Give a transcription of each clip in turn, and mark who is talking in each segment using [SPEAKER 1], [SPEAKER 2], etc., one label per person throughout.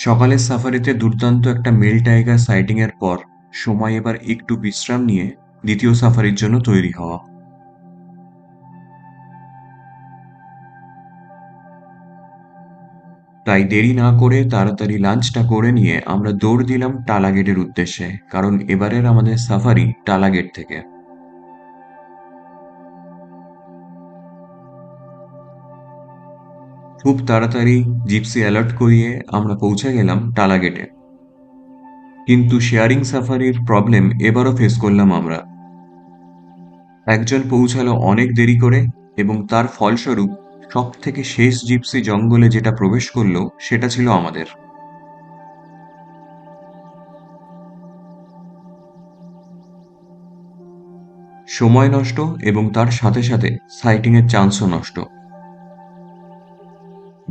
[SPEAKER 1] সকালের সাফারিতে দুর্দান্ত একটা মেল টাইগার সাইটিং এর পর সময় এবার একটু বিশ্রাম নিয়ে দ্বিতীয় সাফারির জন্য তৈরি হওয়া। তাই দেরি না করে তাড়াতাড়ি লাঞ্চটা করে নিয়ে আমরা দৌড় দিলাম টালা গেটের উদ্দেশ্যে, কারণ এবারের আমাদের সাফারি টালা গেট থেকে। খুব তাড়াতাড়ি জিপসি অ্যালার্ট করিয়ে আমরা পৌঁছে গেলাম টালা গেটে। কিন্তু শেয়ারিং সাফারির প্রবলেম এবারও ফেস করলাম আমরা। একজন পৌঁছালো অনেক দেরি করে, এবং তার ফলস্বরূপ সব থেকে শেষ জিপসি জঙ্গলে যেটা প্রবেশ করলো সেটা ছিল আমাদের। সময় নষ্ট, এবং তার সাথে সাথে সাইটিং এর চান্সও নষ্ট।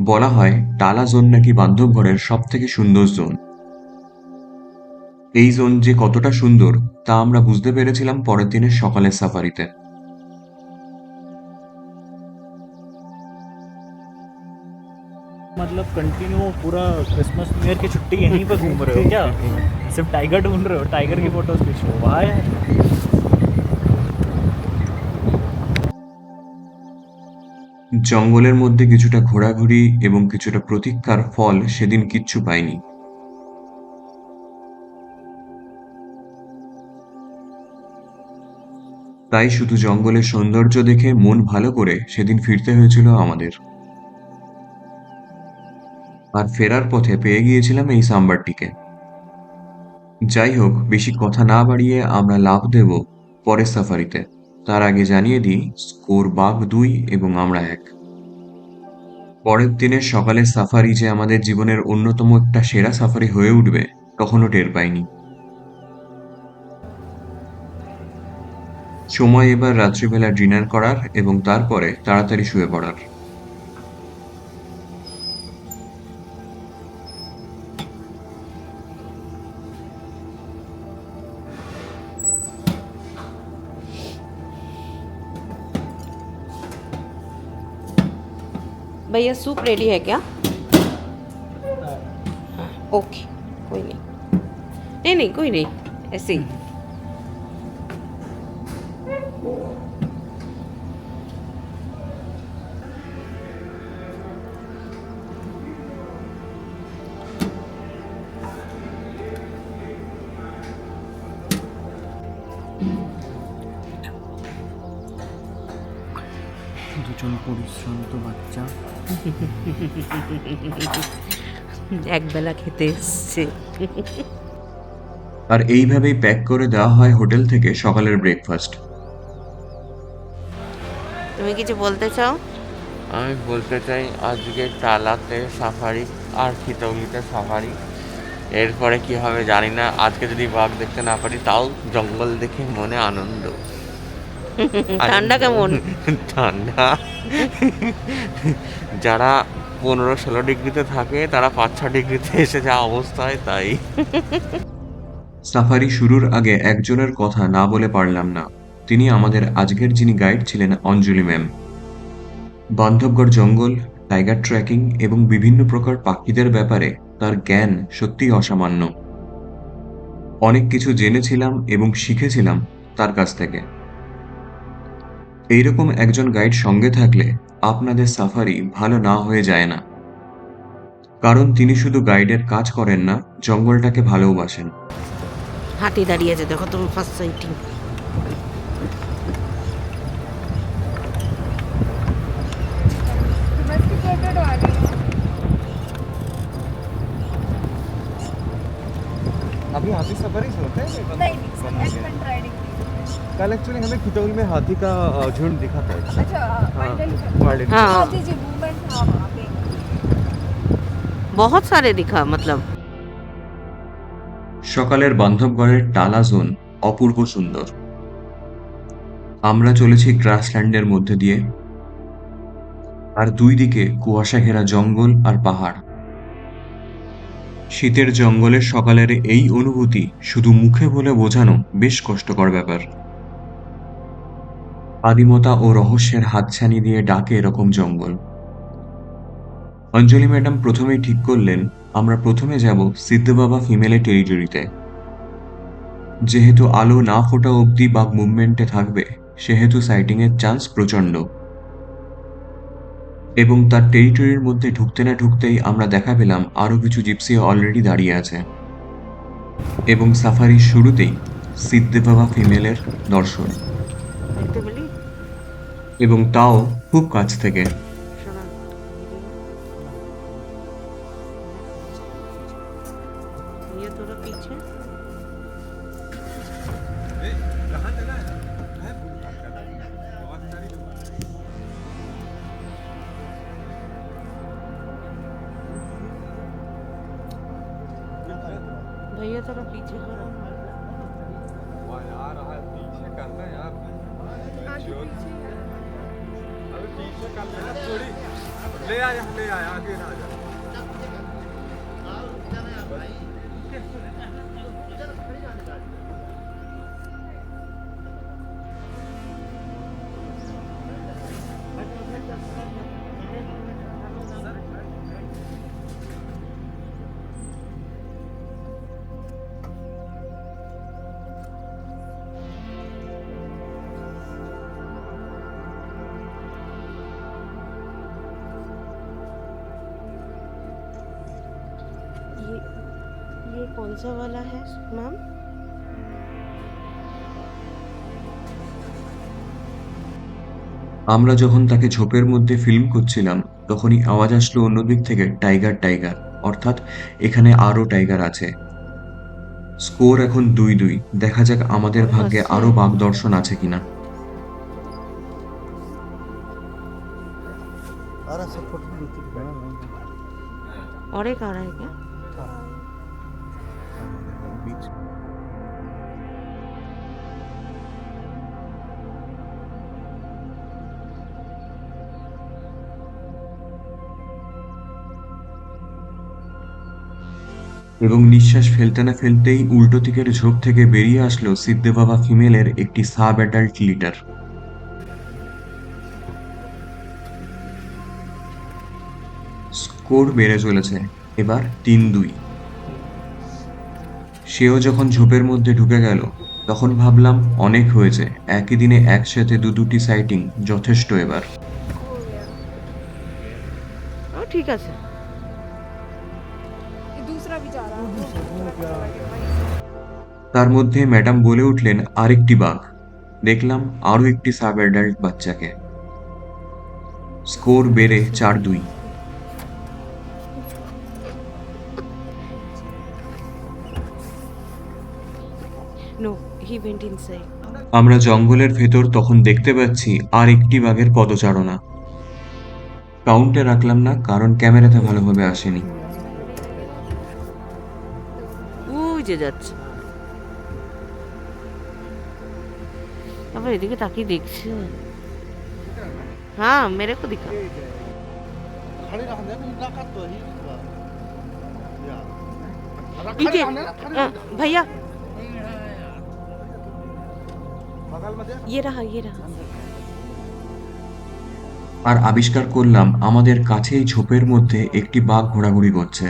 [SPEAKER 1] বলা হয় টালা জোন নাকি বান্ধবঘরের সব থেকে সুন্দর জোন। এই জোন যে কতটা সুন্দর তা আমরা বুঝতে পেরেছিলাম পরের দিনের সকালের সাফারিতে।
[SPEAKER 2] मतलब कंटिन्यू पूरा क्रिसमस न्यू ईयर की छुट्टी यहीं पे घूम रहे हो क्या? सिर्फ टाइगर ढूंढ रहे हो, टाइगर की फोटोज खींच रहे हो? वाह यार।
[SPEAKER 1] জঙ্গলের মধ্যে কিছুটা ঘোরাঘুরি এবং কিছুটা প্রতীক্ষার ফল সেদিন কিচ্ছু পাইনি। তাই শুধু জঙ্গলের সৌন্দর্য দেখে মন ভালো করে সেদিন ফিরতে হয়েছিল আমাদের। আর ফেরার পথে পেয়ে গিয়েছিলাম এই সাম্বারটিকে। যাই হোক, বেশি কথা না বাড়িয়ে আমরা লাফ দেব পরের সাফারিতে। তার আগে জানিয়ে দিই, স্কোর বাঘ 2 এবং আমরা 1। পরের দিনের সকালের সাফারি যে আমাদের জীবনের অন্যতম একটা সেরা সাফারি হয়ে উঠবে কখনো টের পাইনি। সময় এবার রাত্রিবেলা ডিনার করার এবং তারপরে তাড়াতাড়ি শুয়ে পড়ার।
[SPEAKER 3] भैया सूप रेडी है क्या? ओके, कोई नहीं, नहीं नहीं कोई नहीं, ऐसे ही।
[SPEAKER 2] দুজন পরিশ্রান্ত বাচ্চা
[SPEAKER 3] এক বেলা খেতে এসছে।
[SPEAKER 1] আর এইভাবেই প্যাক করে দেওয়া হয় হোটেল থেকে সকালের ব্রেকফাস্ট।
[SPEAKER 3] তুমি কিছু বলতে চাও?
[SPEAKER 4] আমি বলতে চাই আজকে টালাতে সাফারি আর খিতৌলিতে সাফারি, এরপরে কি হবে জানি না। আজকে যদি বাঘ দেখতে না পারি তাও জঙ্গল দেখে মনে আনন্দ।
[SPEAKER 3] ঠান্ডা কেমন?
[SPEAKER 4] ঠান্ডা যারা 15-16 ডিগ্রিতে থাকে তারা 5-6 ডিগ্রিতে এসে যা অবস্থা হয় তাই।
[SPEAKER 1] সাফারি শুরুর আগে একজনের কথা না বলে পারলাম না। তিনি আমাদের আজকের যিনি গাইড ছিলেন, অঞ্জলি ম্যাম। বান্ধবগড় জঙ্গল, টাইগার ট্রেকিং এবং বিভিন্ন প্রকার পাখিদের ব্যাপারে তার জ্ঞান সত্যিই অসামান্য। অনেক কিছু জেনেছিলাম এবং শিখেছিলাম তার কাছ থেকে। এইরকম একজন গাইড সঙ্গে থাকলে আপনাদের সাফারি ভালো না হয়ে যায় না, কারণ তিনি শুধু গাইডের কাজ করেন না, জঙ্গলটাকে ভালোবাসেন।
[SPEAKER 3] হাতি দাঁড়িয়ে আছে, দেখো তুমি ফার্স্ট সাইটিং।
[SPEAKER 5] Domesticated वाले हैं।
[SPEAKER 6] अभी हाथी सफारी होते हैं
[SPEAKER 5] नहीं नहीं, एलिफेंट राइडिंग।
[SPEAKER 6] कल एक्चुअली हमें खितौल में हाथी का झुंड दिखा था।
[SPEAKER 5] अच्छा, वाइल्ड
[SPEAKER 6] वाइल्ड
[SPEAKER 3] हाँ
[SPEAKER 5] हाथी जी मूवमेंट था वहाँ पे।
[SPEAKER 3] बहुत सारे दिखा, मतलब
[SPEAKER 1] সকালের বান্ধবগড়ের টালা জোন অপূর্ব সুন্দর। আমরা চলেছি গ্রাসল্যান্ডের মধ্যে দিয়ে, আর দুই দিকে কুয়াশা ঘেরা জঙ্গল আর পাহাড়। শীতের জঙ্গলের সকালের এই অনুভূতি শুধু মুখে বলে বোঝানো বেশ কষ্টকর ব্যাপার। আদিমতা ও রহস্যের হাতছানি দিয়ে ডাকে এরকম জঙ্গল। অঞ্জলি ম্যাডাম প্রথমেই ঠিক করলেন আমরা প্রথমে যাব সিদ্ধ বাবা ফিমেলের টেরিটরিতে। যেহেতু আলো না ফোটা অবধি বাঘ মুভমেন্টে থাকবে, সেহেতু সাইটিংয়ের চান্স প্রচণ্ড। এবং তার টেরিটরির মধ্যে ঢুকতে না ঢুকতেই আমরা দেখা পেলাম আরও কিছু জিপসি অলরেডি দাঁড়িয়ে আছে। এবং সাফারির শুরুতেই সিদ্ধ বাবা ফিমেলের দর্শন,
[SPEAKER 3] দেখতে পেলি?
[SPEAKER 1] এবং তাও খুব কাছ থেকে।
[SPEAKER 3] শোনা, ये थोड़ा पीछे। भैया थोड़ा पीछे करो।
[SPEAKER 5] आगे पीछे
[SPEAKER 6] ले आ आगे ना जा।
[SPEAKER 3] ये कौन सा वाला है मैम?
[SPEAKER 1] আমরা যখন তাকে ঝোপের মধ্যে ফিল্ম করছিলাম, তখনই আওয়াজ আসলো অন্যদিক থেকে, টাইগার টাইগার, অর্থাৎ এখানে আরও টাইগার আছে। স্কোর এখন 2-2। দেখা যাক আমাদের ভাগ্যে আরও বাঘ দর্শন আছে কিনা।
[SPEAKER 3] और एक आ रहा है क्या?
[SPEAKER 1] এবং নিঃশ্বাস ফেলতে না ফেলতেই উল্টো দিকের ঝোপ থেকে বেরিয়ে আসলো সিদ্ধ বাবা ফিমেলের একটি সাব অ্যাডাল্ট লিটার। স্কোর বেড়ে চলেছে, এবার 3-2। সেও যখন ঝোপের মধ্যে ঢুকে গেল, তখন ভাবলাম অনেক হয়েছে, একই দিনে একসাথে দুটি সাইটিং যথেষ্ট এবার।
[SPEAKER 5] हो गया।
[SPEAKER 3] ओ ठीक है।
[SPEAKER 5] ये दूसरा भी जा रहा है।
[SPEAKER 1] তার মধ্যে ম্যাডাম বলে উঠলেন আরেকটি বাঘ। দেখলাম আরও একটি সাব অ্যাডাল্ট বাচ্চাকে। স্কোর বেড়ে 4-2।
[SPEAKER 3] No, he went inside.
[SPEAKER 1] আমরা জঙ্গলের ভেতর তখন দেখতে পাচ্ছি আর একটি বাঘের পদচারণা। কাউন্টে রাখলাম না, কারণ ক্যামেরাতে ভালোভাবে আসেনি।
[SPEAKER 3] ওই যে যাচ্ছে। আবার এদিকে তাকিয়ে দেখছে। हाँ मेरे को दिखा। इके, भैया ये रहा ये रहा।
[SPEAKER 1] আর আবিষ্কার করলাম আমাদের কাছেই ঝোপের মধ্যে একটি বাঘ ঘোরাঘুরি করছে।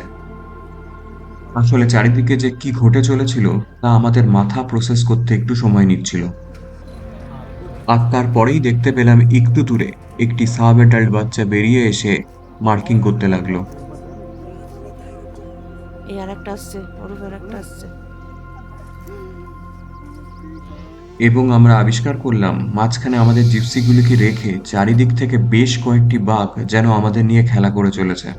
[SPEAKER 1] আসলে চারিদিকে যে কি ঘটে চলেছিল তা আমাদের মাথা প্রসেস করতে একটু সময় নিচ্ছিল। আর তারপরেই দেখতে পেলাম একটু দূরে একটি সাব অ্যাডাল্ট বাচ্চা বেরিয়ে এসে মার্কিং করতে লাগলো।
[SPEAKER 3] এই আর একটা আসছে, ওর উপর একটা আসছে।
[SPEAKER 1] এবং আমরা আবিষ্কার করলাম মাঝখানে আমাদের জিপসিগুলিকে রেখে চারিদিক থেকে বেশ কয়েকটি বাঘ যেন আমাদের নিয়ে খেলা করে চলেছে।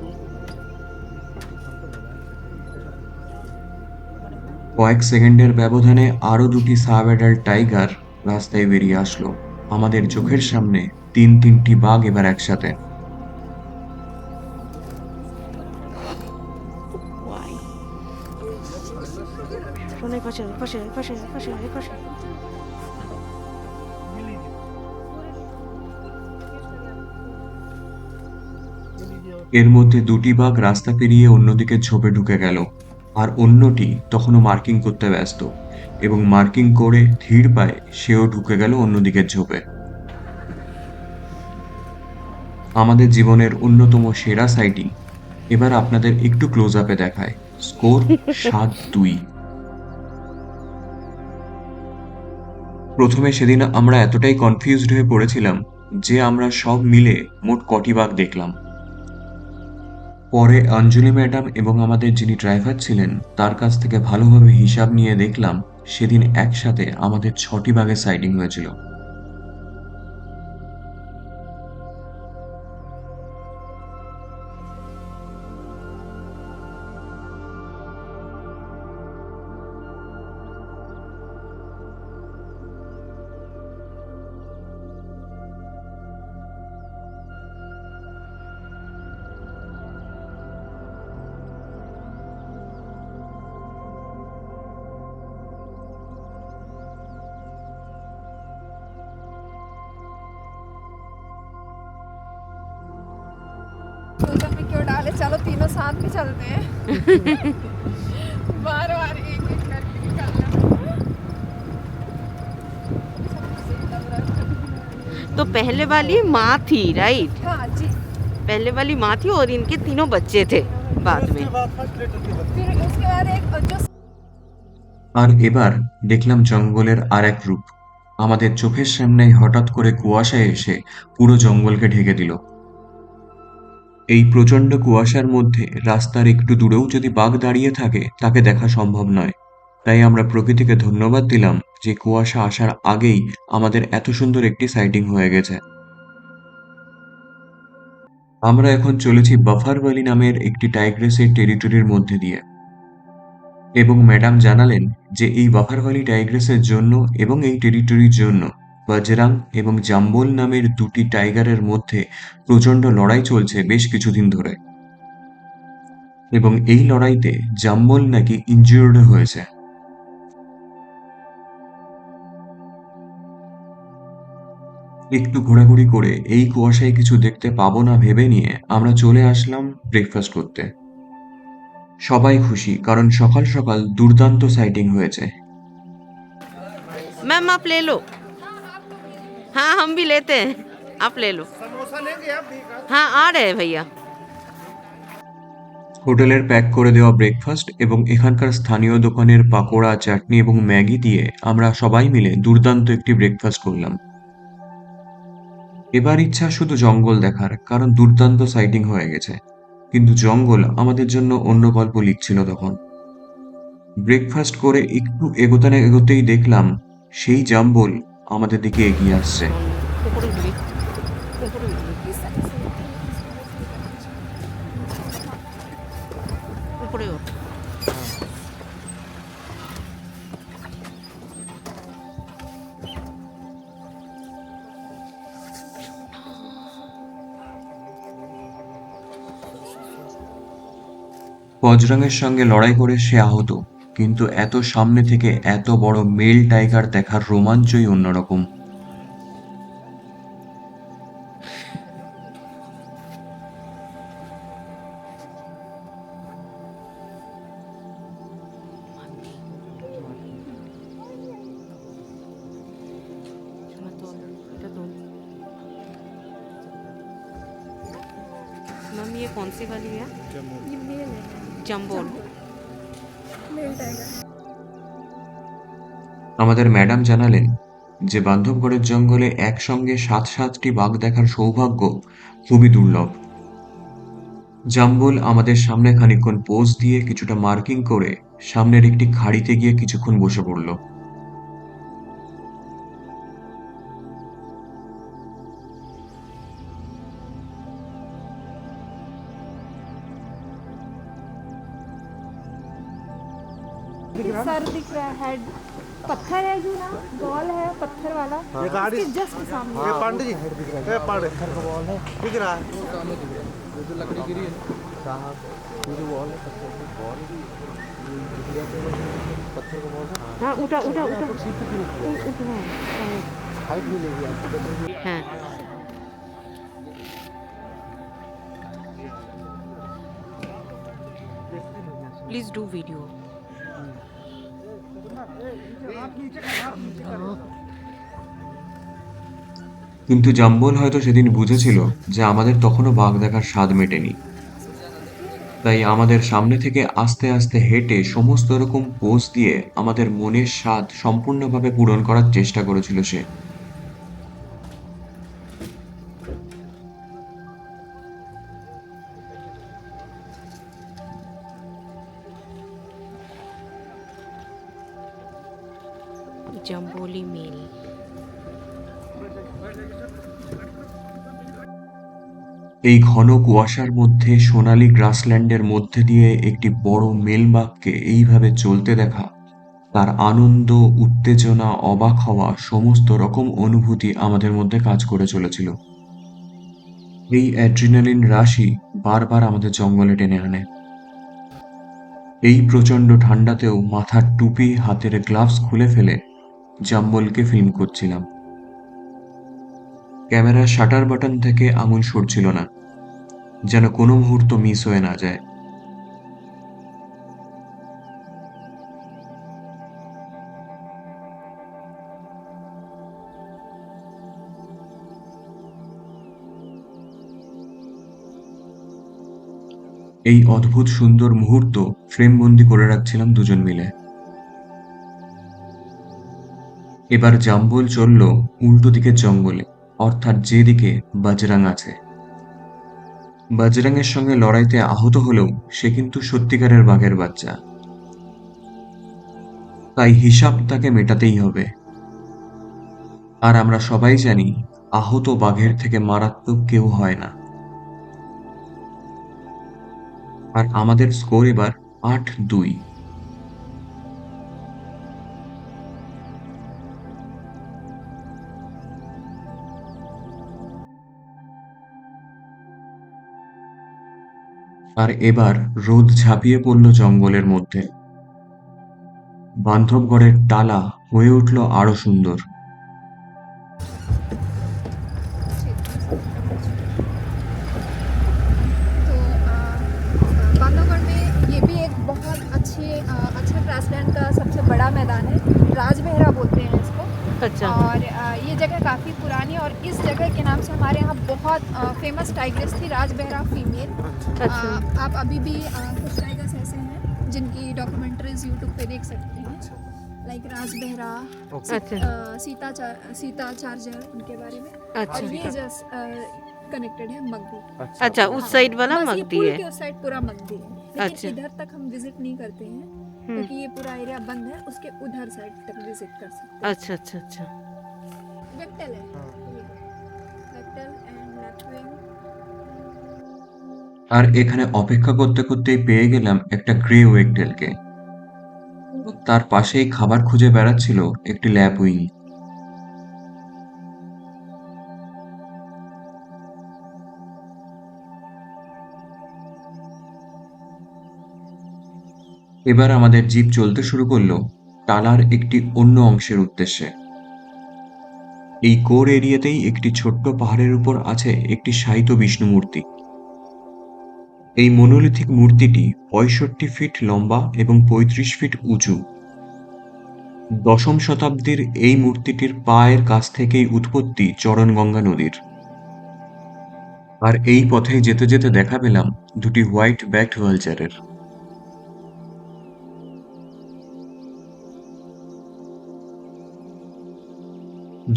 [SPEAKER 1] কয়েক সেকেন্ডের ব্যবধানে আরো দুটি সাব অ্যাডাল্ট টাইগার রাস্তায় বেরিয়ে আসলো। আমাদের চোখের সামনে তিনটি বাঘ এবার একসাথে।
[SPEAKER 3] Why? শোন, এই পাশে এই পাশে এই পাশে এই পাশে এই পাশে।
[SPEAKER 1] এর মধ্যে দুটি বাঘ রাস্তা পেরিয়ে অন্যদিকে ঝোপে ঢুকে গেল, আর অন্যটি তখনও মার্কিং করতে ব্যস্ত, এবং মার্কিং করে ধীর পায়ে সেও ঢুকে গেল অন্যদিকের ঝোপে। আমাদের জীবনের অন্যতম সেরা সাইটিং এবার আপনাদের একটু ক্লোজ আপে দেখায়। স্কোর 7-2। প্রথমে সেদিন আমরা এতটাই কনফিউজড হয়ে পড়েছিলাম যে আমরা সব মিলে মোট কটি বাঘ দেখলাম। পরে অঞ্জলি ম্যাডাম এবং আমাদের যিনি ড্রাইভার ছিলেন তার কাছ থেকে ভালোভাবে হিসাব নিয়ে দেখলাম সেদিন একসাথে আমাদের 6টি বাঘের সাইটিং হয়েছিল।
[SPEAKER 5] सोचा में क्यों डाले, चलो तीनों साथ में चलते हैं। बार बार एक एक करके निकलना।
[SPEAKER 3] तो पहले वाली माँ थी, राइट?
[SPEAKER 5] हाँ जी।
[SPEAKER 3] पहले वाली माँ थी और इनके तीनों बच्चे थे बाद में।
[SPEAKER 5] फिर उसके बाद एक जो
[SPEAKER 1] আর এবার দেখলাম জঙ্গলের আর এক রূপ। আমাদের চোখের সামনেই হঠাৎ করে কুয়াশা এসে পুরো জঙ্গলকে ঢেকে দিল। এই প্রচণ্ড কুয়াশার মধ্যে রাস্তার একটু দূরেও যদি বাঘ দাঁড়িয়ে থাকে তাকে দেখা সম্ভব নয়। তাই আমরা প্রকৃতিকে ধন্যবাদ দিলাম যে কুয়াশা আসার আগেই আমাদের এত সুন্দর একটি সাইটিং হয়ে গেছে। আমরা এখন চলেছি বাফার ভ্যালি নামের একটি টাইগ্রেসের টেরিটরির মধ্যে দিয়ে, এবং ম্যাডাম জানালেন যে এই বাফার ভ্যালি টাইগ্রেসের জন্য এবং এই টেরিটরির জন্য বজরাং এবং জাম্বল নামের দুটি টাইগারের মধ্যে প্রচণ্ড লড়াই চলছে বেশ কিছুদিন ধরে, এবং এই লড়াইতে জাম্বল নাকি ইনজিওর্ড হয়েছে। একটু ঘোরাঘুরি করে এই কুয়াশায় কিছু দেখতে পাবো না ভেবে নিয়ে আমরা চলে আসলাম ব্রেকফাস্ট করতে। সবাই খুশি কারণ সকাল সকাল দুর্দান্ত সাইটিং হয়েছে।
[SPEAKER 3] मैम आप ले लो। हाँ हम भी लेते हैं, आप ले लो। हाँ आ रहे हैं भैया।
[SPEAKER 1] হোটেলের প্যাক করে দেওয়া ব্রেকফাস্ট এবং এখানকার স্থানীয় দোকানের পাকোড়া, চাটনি এবং ম্যাগি দিয়ে আমরা সবাই মিলে দুর্দান্ত একটি ব্রেকফাস্ট করলাম। এবার ইচ্ছা শুধু জঙ্গল দেখার, কারণ দুর্দান্ত সাইটিং হয়ে গেছে, কিন্তু জঙ্গল আমাদের জন্য অন্য গল্প লিখছিল তখন। ব্রেকফাস্ট করে একটু এগোতে না এগোতেই দেখলাম সেই জাম্বল আমাদের দিকে এগিয়ে আসছে।
[SPEAKER 3] উপরে ওঠ।
[SPEAKER 1] বজরঙের সঙ্গে লড়াই করে সে আহত, কিন্তু এত সামনে থেকে এত বড় মেল টাইগার দেখার রোমাঞ্চই অন্যরকম।
[SPEAKER 3] मैम ये कौन सी वाली है?
[SPEAKER 5] ये मेल है,
[SPEAKER 3] जम्बोल।
[SPEAKER 5] Male tiger.
[SPEAKER 1] আমাদের ম্যাডাম জানালেন যে বান্ধবগড়ের জঙ্গলে একসঙ্গে 7টি বাঘ দেখার সৌভাগ্য খুবই দুর্লভ। জাম্বল আমাদের সামনে খানিকক্ষণ পোজ দিয়ে কিছুটা মার্কিং করে সামনের একটি খাড়িতে গিয়ে কিছুক্ষণ বসে পড়ল।
[SPEAKER 5] सर दिख रहा है, हेड पत्थर है जो ना, बॉल है पत्थर वाला,
[SPEAKER 6] ये गाड़ी
[SPEAKER 5] उसके जस्ट सामने।
[SPEAKER 6] ये पांडे जी ये पांडे पत्थर का बॉल है दिख रहा है, ये जो लकड़ी गिरी है साहब, ये जो बॉल है पत्थर का बॉल, पत्थर का बॉल है।
[SPEAKER 3] हाँ उठा उठा उठा
[SPEAKER 6] हाइट मिलेगी आपको।
[SPEAKER 3] हाँ प्लीज डू वीडियो।
[SPEAKER 1] কিন্তু জাম্বল হয়তো সেদিন বুঝেছিল যে আমাদের তখনও বাঘ দেখার স্বাদ মেটেনি। তাই আমাদের সামনে থেকে আস্তে আস্তে হেঁটে সমস্ত রকম পোজ দিয়ে আমাদের মনের স্বাদ সম্পূর্ণভাবে পূরণ করার চেষ্টা করেছিল সে।
[SPEAKER 3] जम्बोली मेल।
[SPEAKER 1] এই ঘন কুয়াশার মধ্যে সোনালি গ্রাসল্যান্ডের মধ্যে দিয়ে একটি বড় মেলবাগকে এইভাবে চলতে দেখা, তার আনন্দ, উত্তেজনা, অবাক হওয়া সমস্ত রকম অনুভূতি আমাদের মধ্যে কাজ করে চলেছিল। এই অ্যাড্রিনালিন রাশি বারবার আমাদের জঙ্গলে টেনে আনে। এই প্রচণ্ড ঠান্ডাতেও মাথার টুপি, হাতের গ্লাভস খুলে ফেলে জাম্বলকে ফিল্ম করছিলাম। ক্যামেরার শাটার বাটন থেকে আঙুল সরছিল না, যেন কোনো মুহূর্ত মিস হয়ে না যায়। এই অদ্ভুত সুন্দর মুহূর্ত ফ্রেমবন্দি করে রাখছিলাম দুজন মিলে। এবার জাম্বুল চলল উল্টো দিকের জঙ্গলে, অর্থাৎ যেদিকে বাজরাং আছে। বাজরাংয়ের সঙ্গে লড়াইতে আহত হলেও সে কিন্তু সত্যিকারের বাঘের বাচ্চা, তাই হিসাব তাকে মেটাতেই হবে। আর আমরা সবাই জানি আহত বাঘের থেকে মারাত্মক কেউ হয় না। আর আমাদের স্কোর এবার ৮-২। আর এবার রোদ ঝাঁপিয়ে পড়ল জঙ্গলের মধ্যে। বান্ধবগড়ের টালা হয়ে উঠল আরো সুন্দর।
[SPEAKER 5] तो बांधवगढ़ में ये भी एक बहुत अच्छा ग्रासलैंड का सबसे बड़ा मैदान है। राजबेहरा बोलते हैं इसको।
[SPEAKER 3] अच्छा।
[SPEAKER 5] और ये जगह काफ़ी पुरानी है और इस जगह के नाम से हमारे यहाँ बहुत फेमस टाइग्रेस थी, राजबेहरा फीमेल।
[SPEAKER 3] अच्छा।
[SPEAKER 5] आप अभी भी कुछ टाइगर्स ऐसे हैं जिनकी डॉक्यूमेंट्रीज यूट्यूब पे देख सकते हैं, लाइक राजबेहरा,
[SPEAKER 3] अच्छा।
[SPEAKER 5] सीता चार्जर, उनके बारे में।
[SPEAKER 3] अच्छा।
[SPEAKER 5] और ये जस्ट कनेक्टेड है मगदी।
[SPEAKER 3] अच्छा, उस साइड वाला
[SPEAKER 5] बस ये
[SPEAKER 3] मगदी
[SPEAKER 5] पुल
[SPEAKER 3] है।
[SPEAKER 5] के उस साइड पूरा मगदी है, लेकिन
[SPEAKER 3] अच्छा।
[SPEAKER 5] इधर तक हम विजिट नहीं करते हैं क्योंकि ये पूरा एरिया बंद है। उसके उधर साइड तक विजिट कर सकते
[SPEAKER 3] अच्छा अच्छा अच्छा।
[SPEAKER 5] हैं। वेक्टल है, वेक्टल एंड लेफ्ट विंग।
[SPEAKER 1] আর এখানে অপেক্ষা করতে করতেই পেয়ে গেলাম একটা গ্রে ওয়েকটেলকে। তার পাশেই খাবার খুঁজে বেড়াচ্ছিল একটি ল্যাপউইং। এবার আমাদের জিপ চলতে শুরু করলো টালার একটি অন্য অংশের উদ্দেশ্যে। এই কোর এরিয়াতেই একটি ছোট্ট পাহাড়ের উপর আছে একটি শায়িত বিষ্ণু মূর্তি। এই মনোলিথিক মূর্তিটি ৬৫ ফিট লম্বা এবং ৩৫ ফিট উঁচু। ১০ম শতাব্দীর এই মূর্তিটির পায়ের কাছ থেকেই উৎপত্তি চরণগঙ্গা নদীর। আর এই পথে যেতে যেতে দেখা পেলাম দুটি হোয়াইট ব্যাকড ভালচারের।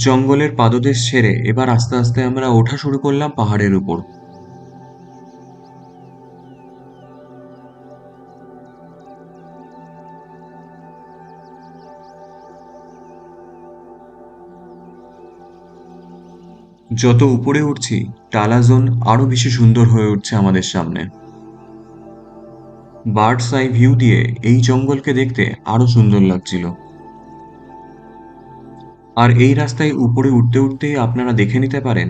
[SPEAKER 1] জঙ্গলের পাদদেশ ছেড়ে এবার আস্তে আস্তে আমরা ওঠা শুরু করলাম পাহাড়ের উপর। যত উপরে উঠছি টালা জোন আরো বেশি সুন্দর হয়ে উঠছে আমাদের সামনে। বার্ডস আই ভিউ দিয়ে এই জঙ্গলকে দেখতে আরো সুন্দর লাগছিল। আর এই রাস্তায় উপরে উঠতে উঠতেই আপনারা দেখে নিতে পারেন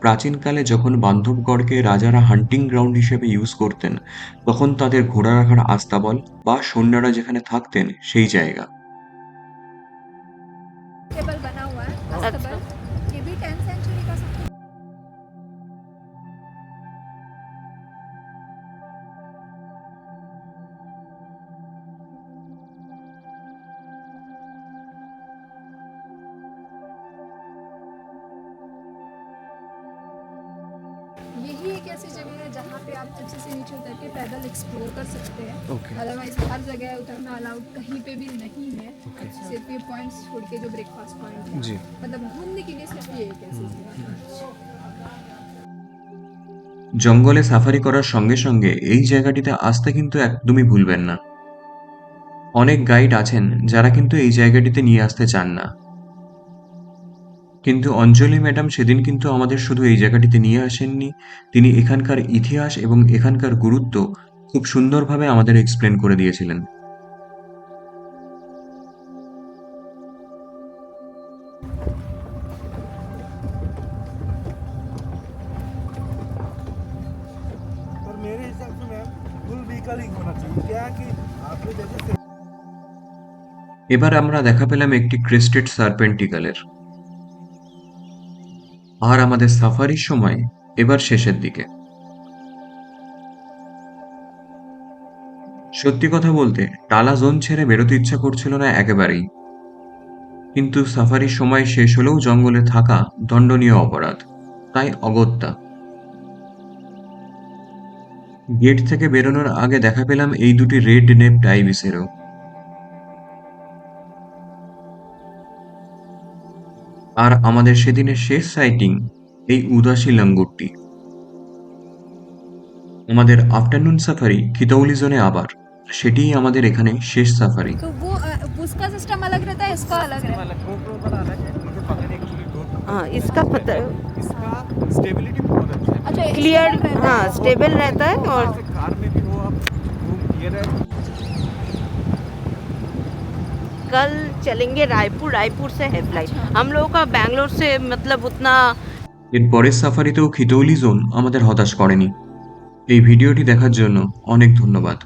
[SPEAKER 1] প্রাচীনকালে যখন বান্ধবগড়কে রাজারা হান্টিং গ্রাউন্ড হিসেবে ইউজ করতেন, তখন তাদের ঘোড়া রাখার আস্তাবল বা সৈন্যরা যেখানে থাকতেন সেই জায়গা।
[SPEAKER 5] टेबल बना हुआ है अस्तबल। ये भी 10th सेंचुरी का सब। यही एक ऐसी जगह है जहाँ पे आप अच्छे से नीचे उतर के पैदल एक्सप्लोर कर सकते हैं।
[SPEAKER 6] Okay.
[SPEAKER 5] अदरवाइज हर जगह उतरना अलाउड कहीं पे भी नहीं है। सिर्फ ये पॉइंट्स छोड़ के जो ब्रेकफास्ट पॉइंट है,
[SPEAKER 6] जी।
[SPEAKER 5] मतलब घूमने के लिए सिर्फ ये एक ऐसी जगह है।
[SPEAKER 1] জঙ্গলে সাফারি করার সঙ্গে সঙ্গে এই জায়গাটিতে আসতে কিন্তু একদমই ভুলবেন না। অনেক গাইড আছেন যারা কিন্তু এই জায়গাটিতে নিয়ে আসতে চান না, কিন্তু অঞ্জলি ম্যাডাম সেদিন কিন্তু আমাদের শুধু এই জায়গাটিতে নিয়ে আসেননি, তিনি এখানকার ইতিহাস এবং এখানকার গুরুত্ব খুব সুন্দরভাবে আমাদের এক্সপ্লেন করে দিয়েছিলেন।
[SPEAKER 6] पर मेरे हिसाब से मैम फुल व्हीकल ही होना चाहिए। क्या है कि आपने जैसे
[SPEAKER 1] এবার আমরা দেখা পেলাম একটি ক্রেস্টেড সার্পেন্টিকালের। আর আমাদের সাফারির সময় এবার শেষের দিকে। সত্যি কথা বলতে টালা জোন ছেড়ে বেরোতে ইচ্ছা করছিল না একেবারেই, কিন্তু সাফারির সময় শেষ হলেও জঙ্গলে থাকা দণ্ডনীয় অপরাধ, তাই অগত্যা। গেট থেকে বেরোনোর আগে দেখা পেলাম এই দুটি রেড নেপড আইবিসেরও। আর আমাদের সেদিনের শেষ সাইটিং এই উদাসী লঙ্গরটি। আমাদের আফটারনুন সাফারি খিতৌলি জোনে আবার, সেটিই আমাদের এখানে শেষ সাফারি।
[SPEAKER 5] तो वो उसका सिस्टम अलग रहता है, इसका अलग रहता है।
[SPEAKER 2] वाला GoPro वाला अलग है, मुझे पता नहीं एक्चुअली GoPro
[SPEAKER 3] हाँ इसका पता
[SPEAKER 2] इसका स्टेबिलिटी बहुत अच्छा है।
[SPEAKER 5] अच्छा,
[SPEAKER 3] क्लियर,
[SPEAKER 5] stable रहता है।
[SPEAKER 3] हाँ स्टेबल रहता है। और
[SPEAKER 2] जैसे कार में भी हो आप घूम क्लियर है।
[SPEAKER 3] कल चलेंगे रायपुर, रायपुर से है फ्लाइट हम लोगों का, बैंगलोर से मतलब उतना।
[SPEAKER 1] এর পরের সাফারিতেও খিতৌলি জোন আমাদের হতাশ করেনি। এই ভিডিওটি দেখার জন্য অনেক ধন্যবাদ।